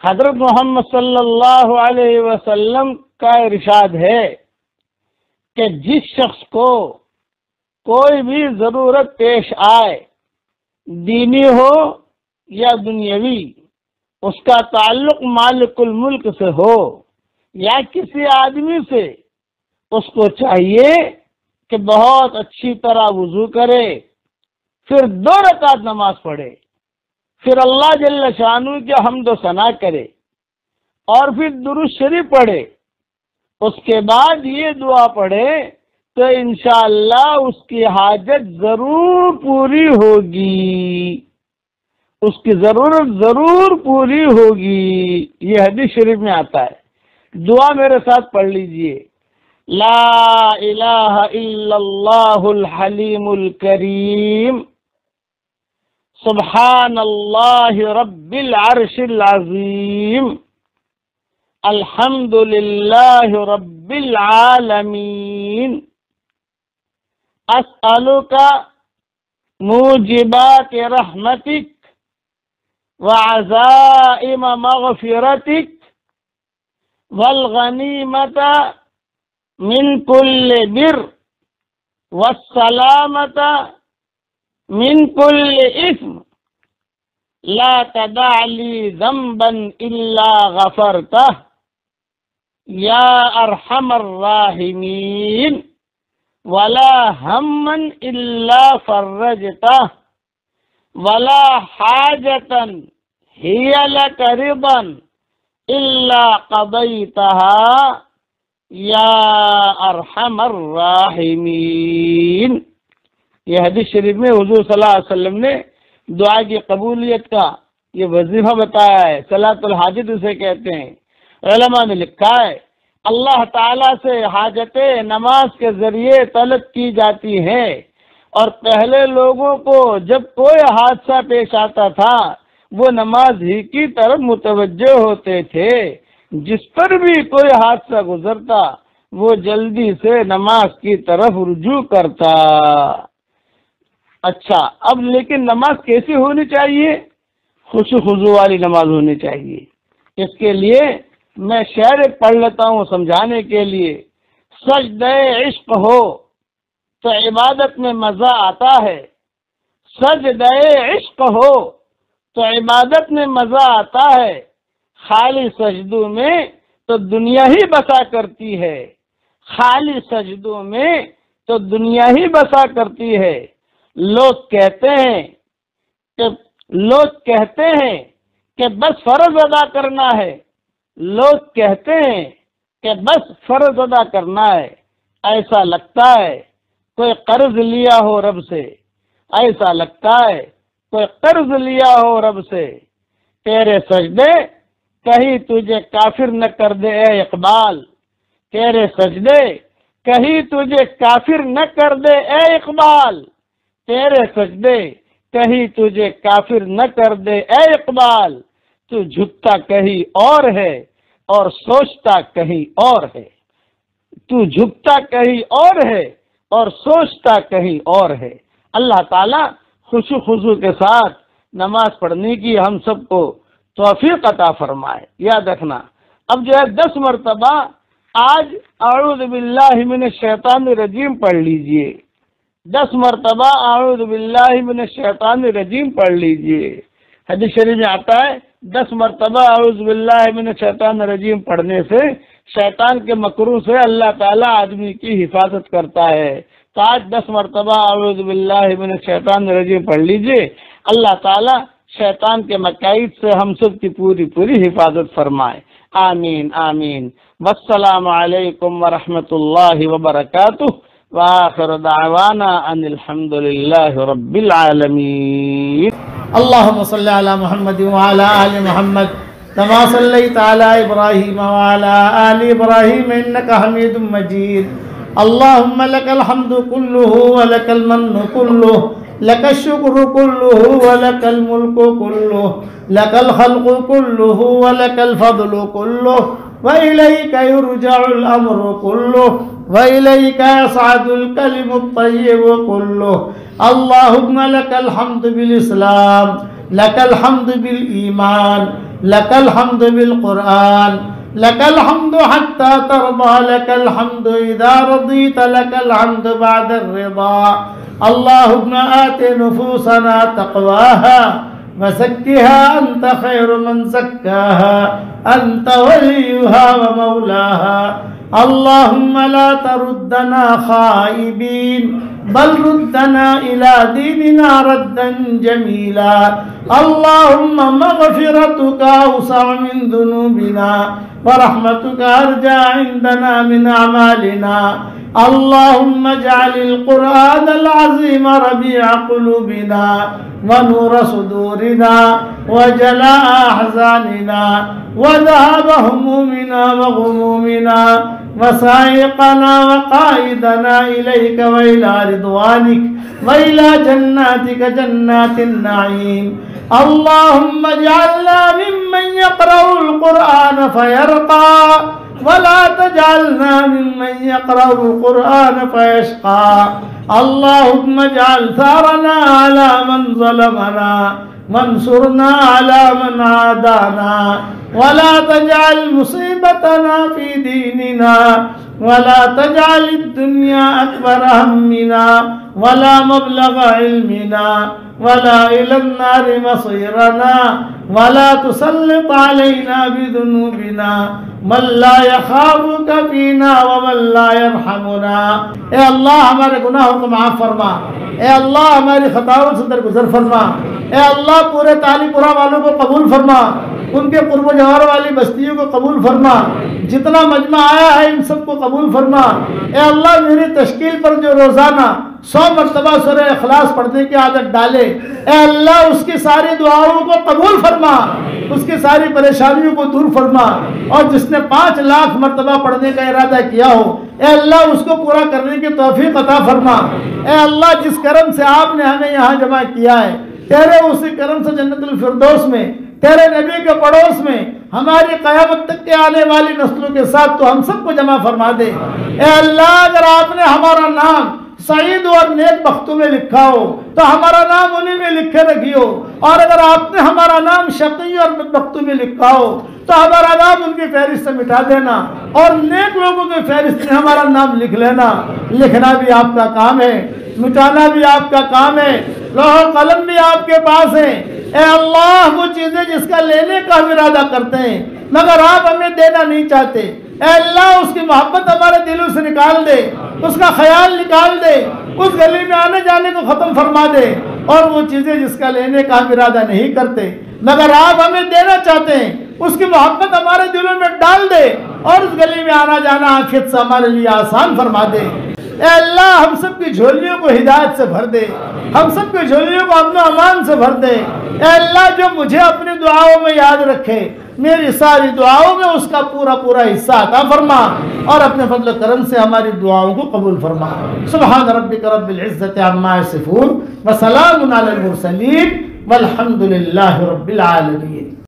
حضرت محمد صلی اللہ علیہ وسلم کا ارشاد ہے کہ جس شخص کو کوئی بھی ضرورت پیش آئے، دینی ہو یا دنیاوی، اس کا تعلق مالک الملک سے ہو یا کسی آدمی سے، اس کو چاہیے کہ بہت اچھی طرح وضو کرے، پھر 2 رکعت نماز پڑھے، پھر اللہ جل شانہ کی حمد و ثنا کرے، اور پھر درود شریف پڑھے۔ اس کے بعد یہ دعا پڑھے تو انشاءاللہ اس کی حاجت ضرور پوری ہوگی، اس کی ضرورت ضرور پوری ہوگی۔ یہ حدیث شریف میں آتا ہے۔ دعا میرے ساتھ پڑھ لیجئے۔ لا الہ الا اللہ الحلیم الکریم، سبحان اللہ رب العرش العظیم، الحمد للہ رب العالمین، اسألک موجبات رحمتک وعزائم مغفرتک والغنیمت من کل بر والسلامت من کل اثم، لا تدع لی ذنبا الا غفرتہ یا ارحم الراحمین، ولا ہما الا فرجتہ، ولا حاجتا ہی لک رضا الا قضیتہا یا ارحم الراحمین۔ یہ حدیث شریف میں حضور صلی اللہ علیہ وسلم نے دعا کی قبولیت کا یہ وظیفہ بتایا ہے۔ صلاۃ الحاجت اسے کہتے ہیں۔ علماء نے لکھا ہے اللہ تعالیٰ سے حاجت نماز کے ذریعے طلب کی جاتی ہے، اور پہلے لوگوں کو جب کوئی حادثہ پیش آتا تھا وہ نماز ہی کی طرف متوجہ ہوتے تھے۔ جس پر بھی کوئی حادثہ گزرتا وہ جلدی سے نماز کی طرف رجوع کرتا۔ اچھا، اب لیکن نماز کیسی ہونی چاہیے؟ خشوع خضوع والی نماز ہونی چاہیے۔ اس کے لیے میں شعر پڑھ لیتا ہوں سمجھانے کے لیے۔ سجدہ عشق ہو تو عبادت میں مزہ آتا ہے، سجدہ عشق ہو تو عبادت میں مزہ آتا ہے، خالی سجدوں میں تو دنیا ہی بسا کرتی ہے، خالی سجدوں میں تو دنیا ہی بسا کرتی ہے۔ لوگ کہتے ہیں کہ بس فرض ادا کرنا ہے، لوگ کہتے ہیں کہ بس فرض ادا کرنا ہے، ایسا لگتا ہے کوئی قرض لیا ہو رب سے، ایسا لگتا ہے کوئی قرض لیا ہو رب سے۔ تیرے سجدے کہیں تجھے کافر نہ کر دے اے اقبال، تیرے سجدے کہیں تجھے کافر نہ کر دے اے اقبال، تیرے سجدے کہیں تجھے کافر نہ کر دے اے اقبال، تو جھکتا کہیں اور ہے اور سوچتا کہیں اور ہے، تو جھکتا کہیں اور ہے اور سوچتا کہیں اور ہے۔ اللہ تعالیٰ خشوع خضوع کے ساتھ نماز پڑھنے کی ہم سب کو توفیق عطا فرمائے۔ یاد رکھنا، اب جو ہے 10 مرتبہ آج اعوذ باللہ من الشیطان الرجیم پڑھ لیجئے، 10 مرتبہ اعوذ باللہ من الشیطان الرجیم پڑھ لیجئے۔ حدیث شریف میں آتا ہے 10 مرتبہ اعوذ باللہ من الشیطان الرجیم پڑھنے سے شیطان کے مکروں سے اللہ تعالیٰ آدمی کی حفاظت کرتا ہے۔ تو آج 10 مرتبہ اعوذ باللہ من الشیطان الرجیم پڑھ لیجئے، اللہ تعالیٰ شیطان کے مکائد سے ہم سب کی پوری حفاظت فرمائے۔ آمین آمین۔ والسلام علیکم ورحمۃ اللہ وبرکاتہ، وآخر دعوانا ان الحمد للہ رب العالمین۔ اللهم صل على محمد وعلى آل محمد كما صليت على إبراهيم وعلى آل إبراهيم إنك حميد مجيد. اللهم لك الحمد كله ولك المن كله، لك الشكر كله ولك الملك كله، لك الخلق كله ولك الفضل كله، وإليك يرجع الأمر كله، وإليك يصعد الكلم الطيب كله. اللهم لك الحمد بالإسلام، لك الحمد بالإيمان، لك الحمد بالقرآن لك الحمد حتى ترضى لك الحمد إذا رضيت لك الحمد بعد الرضا اللهم آت نفوسنا تقواها وزكها أنت خير من زكاها أنت وليها ومولاها اللهم لا تردنا خائبين بل ردنا إلى ديننا ردا جميلا اللهم مغفرتك أوسع من ذنوبنا ورحمتك أرجى عندنا من أعمالنا اللهم اجعل القرآن العظيم ربيع قلوبنا ونور صدورنا وجلاء أحزاننا وذهاب همومنا وغمومنا وسائقنا وقائدنا إليك وإلى رضوانك وإلى جناتك جنات النعيم اللهم اجعلنا ممن يقرأ القرآن فيرقى ولا تجعلنا ممن يقرأ القرآن فيشقى اللهم اجعل ثارنا على من ظلمنا وانصرنا على من عادانا ولا تجعل مصيبتنا في ديننا ولا تجعل الدنيا أكبر همنا ولا مبلغ علمنا ولا إلى النار مصيرنا ولا تسلط علينا بذنوبنا من لا يخافك فينا ومن لا يرحمنا اے اللہ ہمارے گناہوں کو معاف فرما اے اللہ ہماری خطاؤں سے درگزر فرما اے اللہ پورے تالی پورا والوں کو قبول فرما ان کے قرب و جوار والی بستیوں کو قبول فرما جتنا مجمع آیا ہے ان سب کو قبول فرما اے اللہ میری تشکیل پر جو روزانہ 100 مرتبہ سورہ اخلاص پڑھنے کی عادت ڈالے اے اللہ اس کی ساری دعاؤں کو قبول فرما اس کی ساری پریشانیوں کو دور فرما اور جس نے 5 لاکھ مرتبہ پڑھنے کا ارادہ کیا ہو اے اللہ اس کو پورا کرنے کی توفیق عطا فرما اے اللہ جس کرم سے آپ نے ہمیں یہاں جمع کیا ہے تیرے اسی کرم سے جنت الفردوس میں تیرے نبی کے پڑوس میں ہماری قیامت تک کے آنے والی نسلوں کے ساتھ تو ہم سب کو جمع فرما دے اے اللہ اگر آپ نے ہمارا نام سعید اور نیک بختوں میں لکھا ہو تو ہمارا نام انہیں میں لکھے رکھیو اور اگر آپ نے ہمارا نام شقی اور بدبختوں میں لکھا ہو تو ہمارا نام ان کی فہرست سے مٹا دینا اور نیک لوگوں کی فہرست میں ہمارا نام لکھ لینا لکھنا بھی آپ کا کام ہے مٹانا بھی آپ کا کام ہے لوح و قلم بھی آپ کے پاس ہے اے اللہ وہ چیزیں جس کا لینے کا ہم ارادہ کرتے ہیں مگر آپ ہمیں دینا نہیں چاہتے اے اللہ اس کی محبت ہمارے دلوں سے نکال دے اس کا خیال نکال دے اس گلی میں آنے جانے کو ختم فرما دے اور وہ چیزیں جس کا لینے کا ہم ارادہ نہیں کرتے مگر آپ ہمیں دینا چاہتے ہیں اس کی محبت ہمارے دلوں میں ڈال دے اور اس گلی میں آنا جانا عافیت سے ہمارے لیے آسان فرما دے اے اللہ ہم سب کی جھولیوں کو ہدایت سے بھر دے ہم سب کی جھولیوں کو امن و امان سے بھر دے اے اللہ جو مجھے اپنی دعاؤں میں یاد رکھے میری ساری دعاؤں میں اس کا پورا حصہ عطا فرما اور اپنے فضل و کرم سے ہماری دعاؤں کو قبول فرما سبحان ربک رب العزت عما یصفون وسلام علی المرسلین والحمد للہ رب العالمین